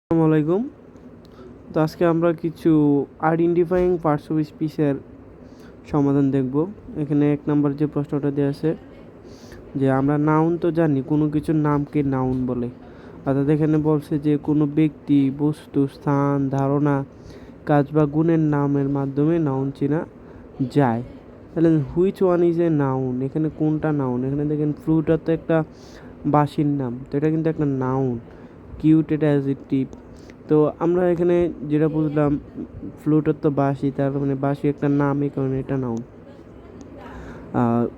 আসসালামু আলাইকুম। তো আজকে আমরা কিছু আইডেন্টিফাইং পার্টস অফ স্পিচের সমাধান দেখব। এখানে ১ নাম্বার যে প্রশ্নটা দেয়া আছে যে আমরা নাউন তো জানি কোনো কিছুর নামকে নাউন বলে। অর্থাৎ এখানে বলছে যে কোনো ব্যক্তি, বস্তু, স্থান, ধারণা, কাজ বা গুণের নামের মাধ্যমে নাউন চেনা যায়। তাহলে which one is a noun, এখানে কোনটা নাউন? এখানে দেখেন ফ্লুটা তো একটা বাসির নাম, তো এটা কিন্তু একটা নাউন। কিউট এটা অ্যাডজেক্টিভ। তো আমরা এখানে যেটা বুঝলাম ফ্লুটের তো বাঁশি, তার মানে বাঁশি একটা নাম, এই কারণে এটা নাউন।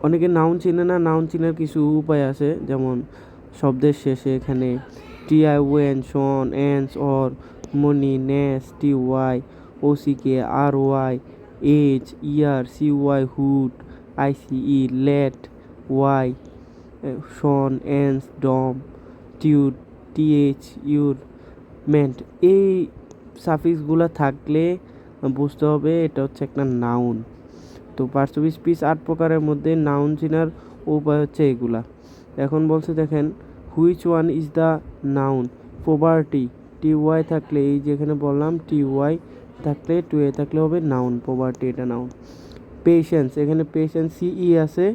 অনেকে নাউন চিনে না, নাউন চিনার কিছু উপায় আছে, যেমন শব্দের শেষে এখানে টিআই, ওয়েন, শন, এন্স, অর, মনি, নেস, টি ওয়াই, ও C K, R Y, H, ইয়ার, সি ওয়াই, হুড, আইসিই, লেট, ওয়াই, শন, এন্স, ডম, টিউড, টিএইচ, ইউর, মেন্ট। এই সাফিক্সগুলো থাকলে বুঝতে হবে এটা হচ্ছে একটা নাউন। তো পার্টস অফ স্পিচ ৮ প্রকারের মধ্যে নাউন চেনার উপায় হচ্ছে এগুলা। এখন বলছে দেখেন which one is the noun. Property, T Y থাকলে, এই যেখানে বললাম টি ওয়াই থাকলে, টু এ থাকলে হবে নাউন, প্রপার্টি এটা নাউন। পেশেন্স, এখানে পেশেন্স সিই আছে,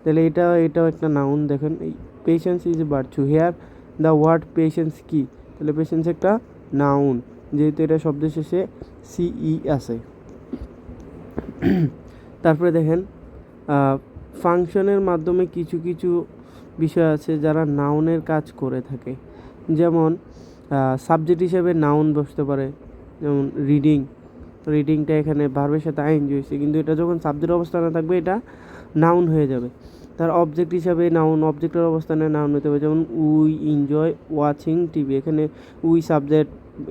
তাহলে এটাও একটা নাউন। দেখেন এই patience is a virtue, here the word patience কি, তাহলে পেশেন্স একটা নাউন, যেহেতু এটা শব্দের শেষে সিই আছে। তারপরে দেখেন ফাংশনের মাধ্যমে কিছু কিছু বিষয় আছে যারা নাউনের কাজ করে থাকে, যেমন সাবজেক্ট হিসেবে নাউন বসতে পারে, যেমন রিডিং। রিডিংটা এখানে ভার্বের সাথে আইএনজি হয়েছে, কিন্তু এটা যখন সাবজেক্ট অবস্থানে থাকবে এটা নাউন হয়ে যাবে। তার অবজেক্ট হিসাবে নাউন, অবজেক্টের অবস্থানে নাউন হতে হবে, যেমন উই এনজয় ওয়াচিং টিভি। এখানে উই সাবজেক্ট,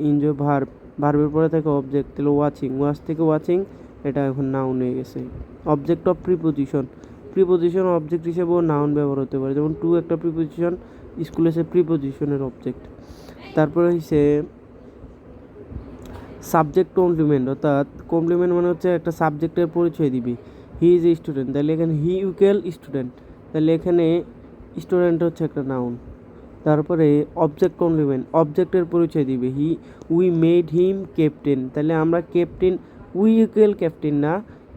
এনজয় ভার্ব, ভার্বের পরে থেকে অবজেক্ট, তাহলে ওয়াচিং, ওয়াচ থেকে ওয়াচিং, এটা এখন নাউন হয়ে গেছে। Object of preposition, preposition object হিসেবেও নাউন ব্যবহার হতে পারে, যেমন টু একটা প্রিপোজিশন, স্কুলে সে প্রিপোজিশনের অবজেক্ট। তারপরে হচ্ছে সাবজেক্ট কমপ্লিমেন্ট, অর্থাৎ কমপ্লিমেন্ট মানে হচ্ছে একটা সাবজেক্টের পরিচয় দিবি। হি ইজ এ স্টুডেন্ট, তাহলে এখানে হি ইকুয়াল স্টুডেন্ট, তাহলে এখানে স্টুডেন্ট হচ্ছে একটা নাউন। তারপরে অবজেক্ট কমপ্লিমেন্ট, অবজেক্টের পরিচয় দিবে। উই মেড হিম ক্যাপ্টেন, তাহলে আমরা ক্যাপ্টেন, উই ইকুয়াল ক্যাপ্টেন না,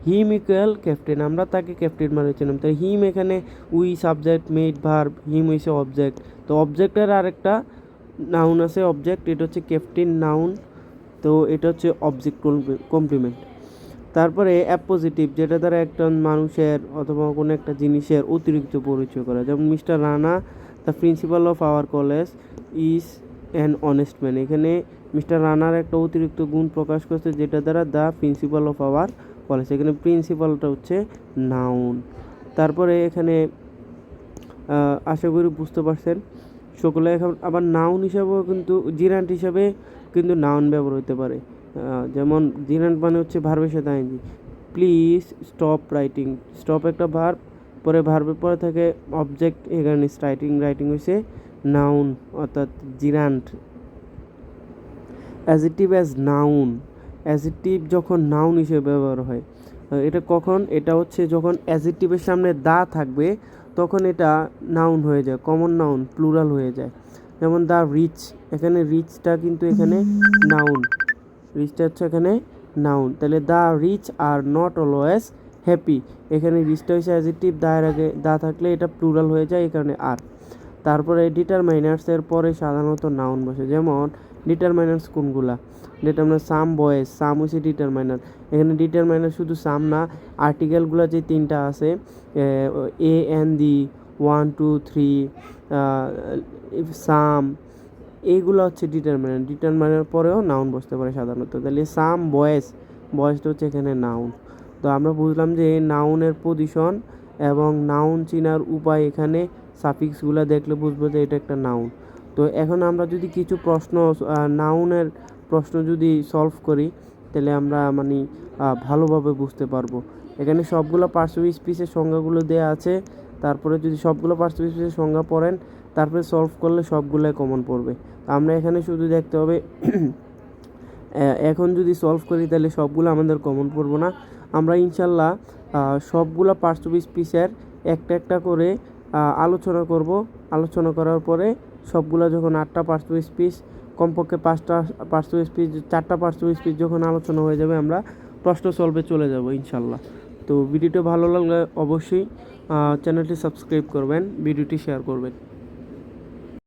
হিম ইকুয়াল ক্যাপ্টেন, আমরা তাকে ক্যাপ্টেন বানিয়েছিলাম। তাই হিম এখানে উই সাবজেক্ট, মেড ভার্ব, হিম হইছে অবজেক্ট। তো অবজেক্টের আরেকটা নাউন আছে অবজেক্ট, এটা হচ্ছে ক্যাপ্টেন নাউন। তো এটা হচ্ছে অবজেক্ট কমপ্লিমেন্ট। তারপরে অ্যাপোজিটিভ, যেটা দ্বারা একটা মানুষের অথবা কোনো একটা জিনিসের অতিরিক্ত পরিচয় করা, যেমন mister Rana the principal of our college is an honest man. এখানে মিস্টার রানার একটা অতিরিক্ত গুণ প্রকাশ করছে, যেটা দ্বারা the principal of our college, এখানে প্রিন্সিপালটা হচ্ছে নাউন। তারপরে এখানে আশা করি বুঝতে পারছেন সকলে। এখন আবার নাউন হিসাবেও কিন্তু জিরান্ট হিসাবে কিন্তু নাউন ব্যবহার হতে পারে, যেমন জিরান্ট মানে হচ্ছে ভার্বের সাথে আইনজি। প্লিজ স্টপ রাইটিং, স্টপ একটা ভার্ব, পরে ভার্বের পরে থাকে অবজেক্ট, এখানে রাইটিং, রাইটিং হয়েছে নাউন অর্থাৎ gerund. Adjective as noun, adjective যখন নাউন হিসেবে ব্যবহার হয়, এটা কখন? এটা হচ্ছে যখন অ্যাজেক্টিভের সামনে দা থাকবে তখন এটা নাউন হয়ে যায়, কমন নাউন, প্লুরাল হয়ে যায়। যেমন দ্য রিচ, এখানে রিচটা কিন্তু এখানে নাউন, রিচটা হচ্ছে এখানে নাউন, তাহলে the rich are not always happy, এখানে রিচটা হচ্ছে অ্যাজেক্টিভ, দা এর আগে দা থাকলে এটা প্লুরাল হয়ে যায়, এই কারণে আর। তারপরে ডিটারমাইনার্সের পরে সাধারণত নাউন বসে, যেমন ডিটারমাইনার্স কোনগুলা? ডিটারমাইনার সাম বয়েস, সাম হচ্ছে ডিটারমাইনার। এখানে ডিটারমাইনার শুধু সাম না, আর্টিকেলগুলো যে তিনটা আছে, এ এন দি, 1 2 3, সাম, এইগুলো হচ্ছে ডিটারমাইনার। ডিটারমাইনার পরেও নাউন বসতে পারে সাধারণত, তাহলে সাম বয়েস, বয়েসটা হচ্ছে এখানে নাউন। তো আমরা বুঝলাম যে নাউনের পজিশন এবং নাউন চিনার উপায়, এখানে সাফিক্সগুলো দেখলে বুঝবো যে এটা একটা নাউন। তো এখন আমরা যদি কিছু প্রশ্ন, নাউনের প্রশ্ন যদি সলভ করি, তাহলে আমরা মানে ভালোভাবে বুঝতে পারবো। এখানে সবগুলো পার্টস অফ স্পিচের সংজ্ঞাগুলো দেওয়া আছে, তারপরে যদি সবগুলো পার্টস অফ স্পিচের সংজ্ঞা পড়েন, তারপরে সলভ করলে সবগুলোই কমন পড়বে। আমরা এখানে শুধু দেখতে হবে এখন যদি সলভ করি তাহলে সবগুলো আমাদের কমন পড়বো না। আমরা ইনশাল্লাহ সবগুলো পার্টস অফ স্পিচের একটা একটা করে আলোচনা করব। আলোচনা করার পরে সবগুলো যখন 8টা পার্টস অফ স্পিচ কমপক্ষে 5টা পার্টস টু স্পিচ 4টা পার্টস টু স্পিচ যখন আলোচনা হয়ে যাবে আমরা প্রশ্ন সলভে চলে যাব ইনশাল্লাহ। তো ভিডিওটা ভালো লাগলে অবশ্যই চ্যানেলটি সাবস্ক্রাইব করবেন, ভিডিওটি শেয়ার করবেন।